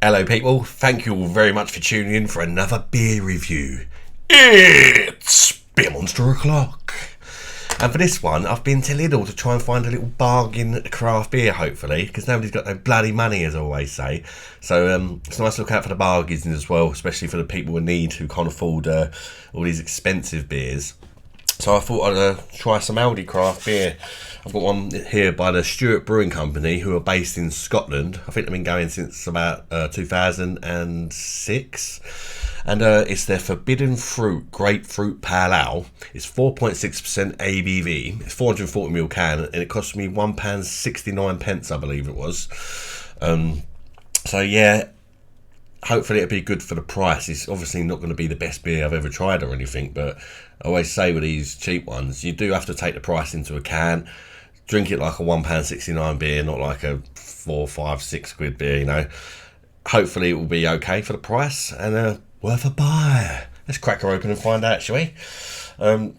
Hello people, thank you all very much for tuning in for another beer review. It's Beer Monster O'Clock. And for this one, I've been to Lidl to try and find a little bargain craft beer, hopefully, because nobody's got no bloody money, as I always say. So it's nice to look out for the bargains as well, especially for the people in need who can't afford all these expensive beers. So I thought I'd try some Aldi craft beer. I've got one here by the Stewart Brewing Company, who are based in Scotland. I think they've been going since about 2006. And it's their Forbidden Fruit Grapefruit Pale Ale. It's 4.6% ABV. It's 440ml can, and it cost me £1.69, I believe it was. So yeah, hopefully it'll be good for the price. It's obviously not going to be the best beer I've ever tried or anything, but I always say with these cheap ones, you do have to take the price into account. Drink it like a £1.69 beer, not like a 4, 5, 6 quid beer, you know. Hopefully it will be okay for the price and worth a buy. Let's crack her open and find out, shall we? Yeah,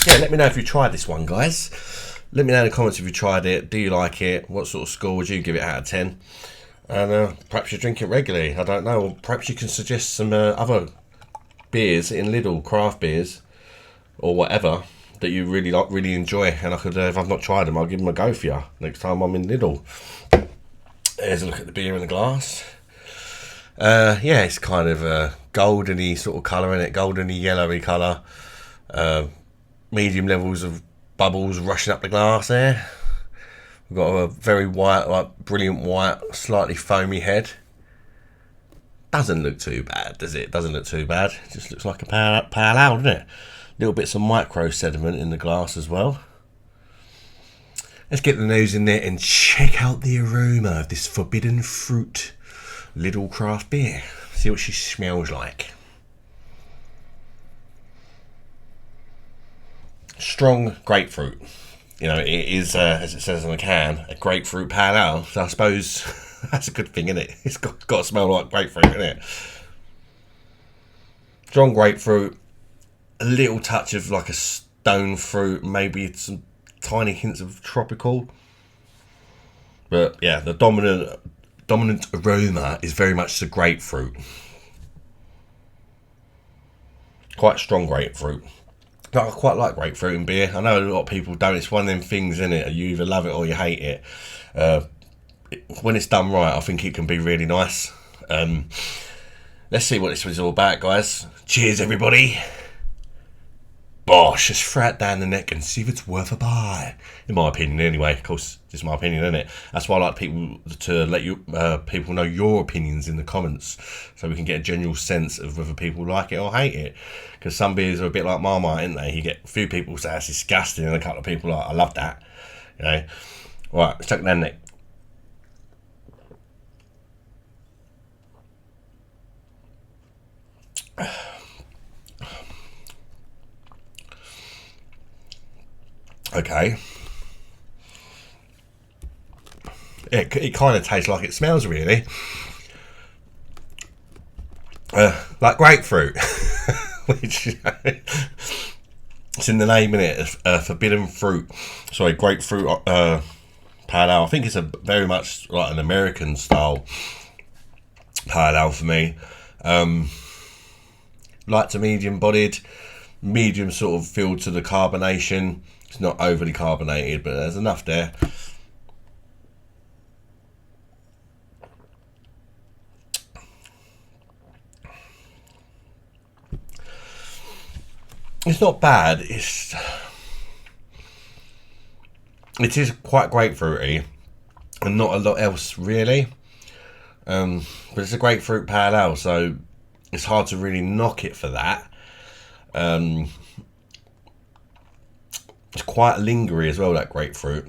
let me know if you tried this one, guys. Let me know in the comments if you tried it. Do you like it? What sort of score would you give it out of 10? And perhaps you drink it regularly. I don't know. Or perhaps you can suggest some other beers in Lidl, craft beers, or whatever, that you really like, really enjoy. And I could, if I've not tried them, I'll give them a go for you next time I'm in Lidl. Here's a look at the beer in the glass. Yeah, it's kind of a goldeny sort of colour in it, goldeny yellowy colour. Medium levels of bubbles rushing up the glass there. We've got a very white, like brilliant white, slightly foamy head. Doesn't look too bad, does it? Doesn't look too bad. It just looks like a pale ale, doesn't it? Little bits of micro sediment in the glass as well. Let's get the nose in there and check out the aroma of this Forbidden Fruit Lidl craft beer. See what she smells like. Strong grapefruit. You know, it is, as it says on the can, a grapefruit pale ale. So I suppose that's a good thing, isn't it? It's got to smell like grapefruit, isn't it? Strong grapefruit. A little touch of like a stone fruit. Maybe some tiny hints of tropical. But yeah, the dominant aroma is very much the grapefruit. Quite strong grapefruit. I quite like grapefruit in beer. I know a lot of people don't. It's one of them things, isn't it? You either love it or you hate it. When it's done right, I think it can be really nice. Let's see what this was all about, guys. Cheers, everybody. Bosh, just throw it down the neck and see if it's worth a buy. In my opinion, anyway. Of course, just my opinion, isn't it? That's why I like people to let you people know your opinions in the comments, so we can get a general sense of whether people like it or hate it. Because some beers are a bit like Marmite, aren't they? You get a few people say that's disgusting, and a couple of people are like, I love that. You know. Right, let's check it down the neck. Okay. It kind of tastes like it smells, really. Like grapefruit. Which, you know, it's in the name, innit? Forbidden Fruit. Sorry, grapefruit pale ale. I think it's a very much like an American style pale ale for me. Light to medium bodied. Medium sort of feel to the carbonation. It's not overly carbonated, but there's enough there. It's not bad. It is quite grapefruity, and not a lot else really. But it's a grapefruit pale ale, so it's hard to really knock it for that. It's quite lingery as well, that grapefruit.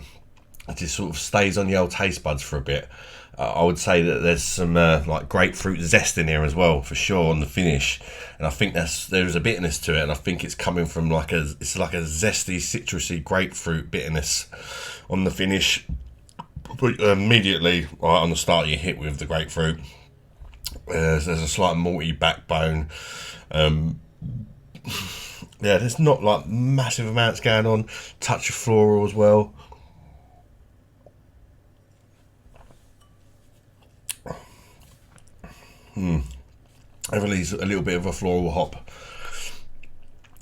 It just sort of stays on the old taste buds for a bit. I would say that there's some like grapefruit zest in here as well, for sure, on the finish. And I think there's a bitterness to it, and I think it's coming from it's like a zesty, citrusy grapefruit bitterness on the finish. But immediately, right on the start, you hit with the grapefruit. There's a slight malty backbone. Yeah, there's not like massive amounts going on. Touch of floral as well. Everly's a little bit of a floral hop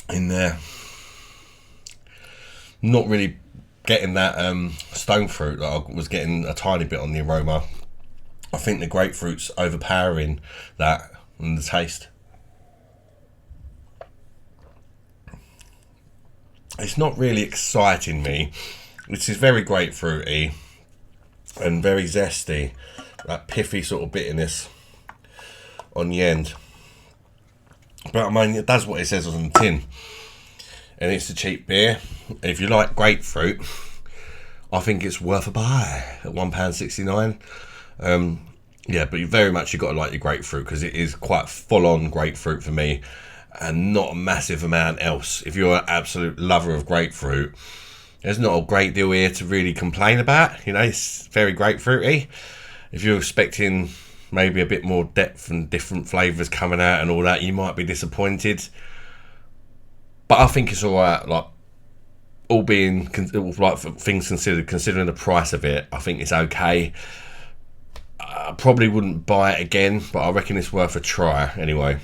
in there. Not really getting that stone fruit that I was getting a tiny bit on the aroma. I think the grapefruit's overpowering that and the taste. It's not really exciting me. This is very grapefruity and very zesty. That pithy sort of bitterness on the end. But I mean, it does what it says on the tin. And it's a cheap beer. If you like grapefruit, I think it's worth a buy at £1.69. Yeah, but very much you've got to like your grapefruit, because it is quite full-on grapefruit for me, and not a massive amount else. If you're an absolute lover of grapefruit, there's not a great deal here to really complain about. You know, it's very grapefruity. If you're expecting maybe a bit more depth and different flavours coming out and all that, you might be disappointed. But I think it's alright, like, all being, like, things considered, considering the price of it, I think it's okay. I probably wouldn't buy it again, but I reckon it's worth a try anyway.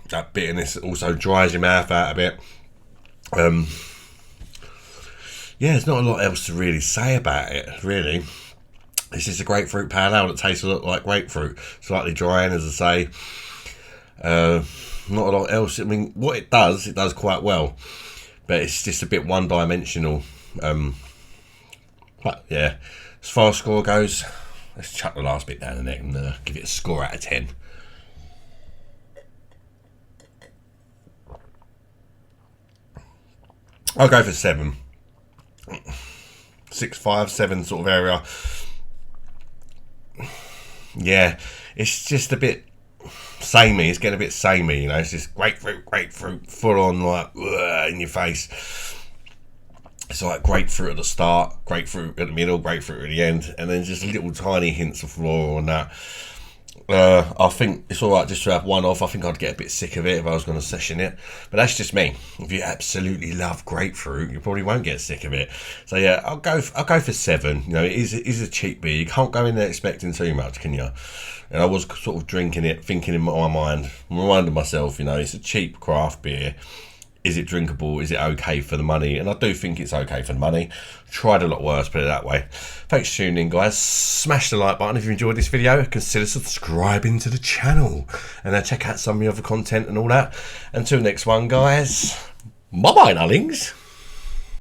That bitterness also dries your mouth out a bit. Yeah, there's not a lot else to really say about it, really. It's just a grapefruit pale ale that tastes a lot like grapefruit. Slightly drying, as I say. Not a lot else. I mean, what it does quite well. But it's just a bit one-dimensional. But yeah, as far as score goes, let's chuck the last bit down the neck and give it a score out of 10. I'll go for 7. 6, 5, 7 sort of area. Yeah, it's just a bit samey. It's getting a bit samey, you know. It's just grapefruit, full on, like, in your face. It's like grapefruit at the start, grapefruit at the middle, grapefruit at the end, and then just little tiny hints of floral on that. I think it's alright just to have one off. I think I'd get a bit sick of it if I was going to session it, but that's just me. If you absolutely love grapefruit, you probably won't get sick of it. So yeah, I'll go for 7. You know, it is a cheap beer. You can't go in there expecting too much, can you? And I was sort of drinking it, thinking in my mind, reminding myself, you know, it's a cheap craft beer. Is it drinkable? Is it okay for the money? And I do think it's okay for the money. Tried a lot worse, put it that way. Thanks for tuning in, guys. Smash the like button if you enjoyed this video. Consider subscribing to the channel. And then check out some of the other content and all that. Until next one, guys. Bye-bye, darlings.